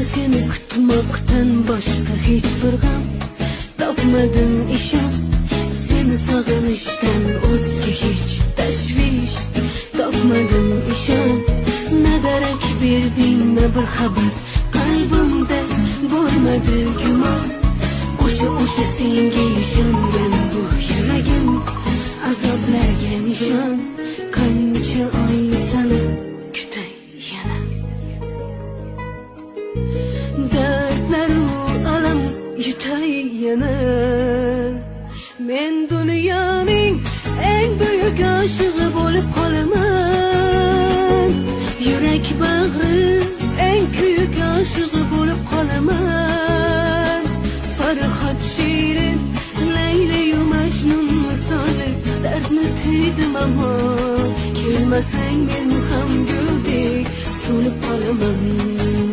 seni kutmaktan başka hiçbir gam topmadim ishon. Seni sog'inishdan o'zga hech tashvish topmadim ishon. Ne darak berding ne bir xabar, qalbimda bo'lmadi gumon. O'sha senga ishongan bu yuragim azoblarga nishon. Qancha oy sana kutay yana, dardlaru alam yutay yana. Men dunyoning eng buyuk oshig'i bo'lib qolaman. Yurak bag'ri eng kuyuk oshig'i bo'lib qolaman. Farhod shirin Layla-yu Majnun misoli dardni tuydim ammo kelmasang men ham guldek so'lib qolaman.